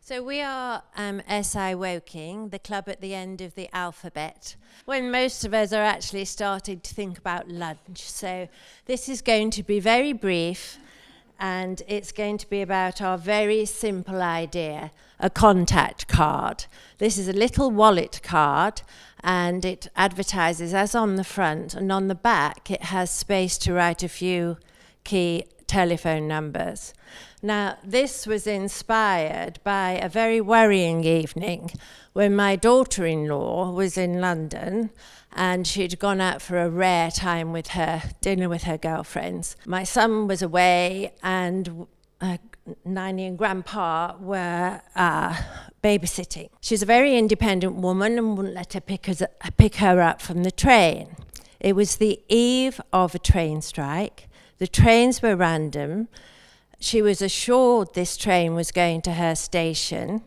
So we are SI Woking, the club at the end of the alphabet, when most of us are actually starting to think about lunch. So this is going to be very brief, and it's going to be about our very simple idea, a contact card. This is a little wallet card, and it advertises as on the front, and on the back it has space to write a few key telephone numbers. Now, this was inspired by a very worrying evening when my daughter-in-law was in London and she'd gone out for a rare time with her dinner with her girlfriends. My son was away and Nanny and Grandpa were babysitting. She's a very independent woman and wouldn't let her pick her up from the train. It was the eve of a train strike. The trains were random. She was assured this train was going to her station,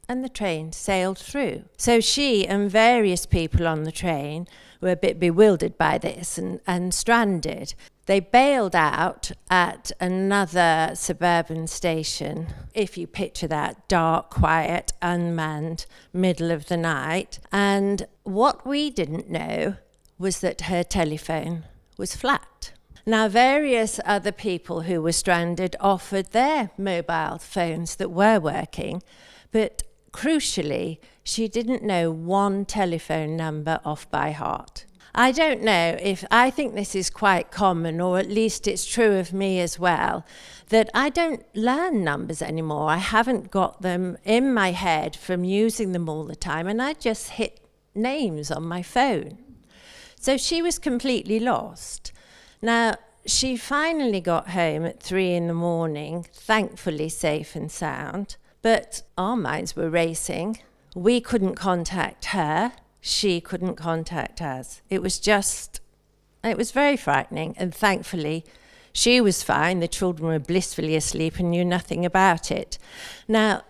and the train sailed through. So she and various people on the train were a bit bewildered by this and stranded. They bailed out at another suburban station. If you picture that, dark, quiet, unmanned, middle of the night. And what we didn't know was that her telephone was flat. Now, various other people who were stranded offered their mobile phones that were working, but crucially, she didn't know one telephone number off by heart. I don't know I think this is quite common, or at least it's true of me as well, that I don't learn numbers anymore. I haven't got them in my head from using them all the time, and I just hit names on my phone. So she was completely lost. Now, she finally got home at 3 a.m, thankfully safe and sound, but our minds were racing. We couldn't contact her. She couldn't contact us. It was very frightening, and thankfully she was fine. The children were blissfully asleep and knew nothing about it. Now,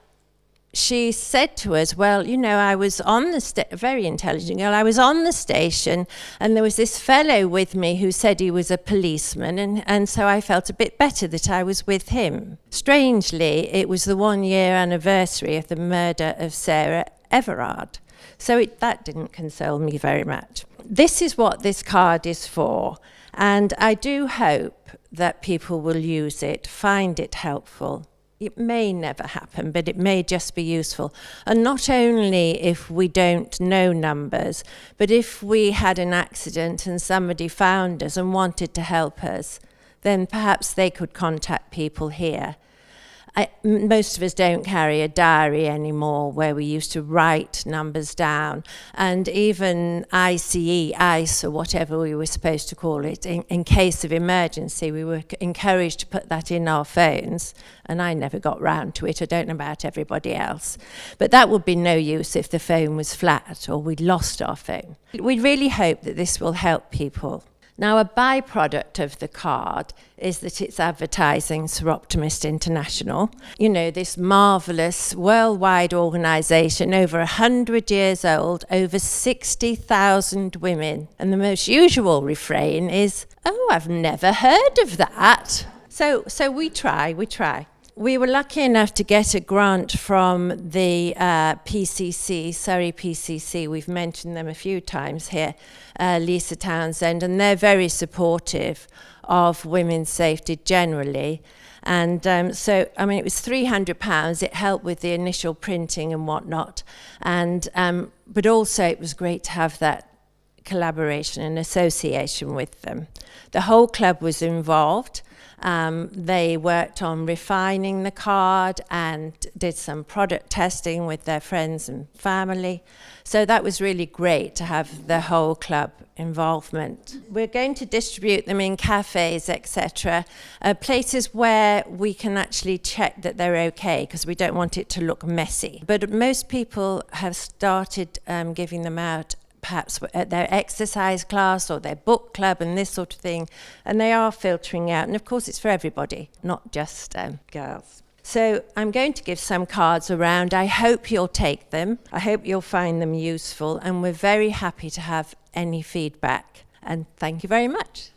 she said to us, well, you know, I was on the very intelligent girl, I was on the station and there was this fellow with me who said he was a policeman, and so I felt a bit better that I was with him. Strangely, it was the 1-year anniversary of the murder of Sarah Everard, so that didn't console me very much. This is what this card is for, and I do hope that people will use it, find it helpful. It may never happen, but it may just be useful. And not only if we don't know numbers, but if we had an accident and somebody found us and wanted to help us, then perhaps they could contact people here. Most of us don't carry a diary anymore where we used to write numbers down, and even ICE, or whatever we were supposed to call it, in case of emergency, we were encouraged to put that in our phones, and I never got round to it. I don't know about everybody else. But that would be no use if the phone was flat or we'd lost our phone. We really hope that this will help people. Now, a byproduct of the card is that it's advertising Sir Optimist International. You know, this marvellous worldwide organisation, over 100 years old, over 60,000 women. And the most usual refrain is, oh, I've never heard of that. So we try. We were lucky enough to get a grant from the PCC, Surrey PCC. We've mentioned them a few times here, Lisa Townsend, and they're very supportive of women's safety generally. And so, I mean, it was £300. It helped with the initial printing and whatnot. And but also it was great to have that collaboration and association with them. The whole club was involved. They worked on refining the card and did some product testing with their friends and family. So that was really great to have the whole club involvement. We're going to distribute them in cafes, etc., places where we can actually check that they're okay, because we don't want it to look messy. But most people have started giving them out perhaps at their exercise class or their book club and this sort of thing, and they are filtering out. And of course it's for everybody, not just girls. So I'm going to give some cards around. I hope you'll take them. I hope you'll find them useful, and we're very happy to have any feedback. And thank you very much.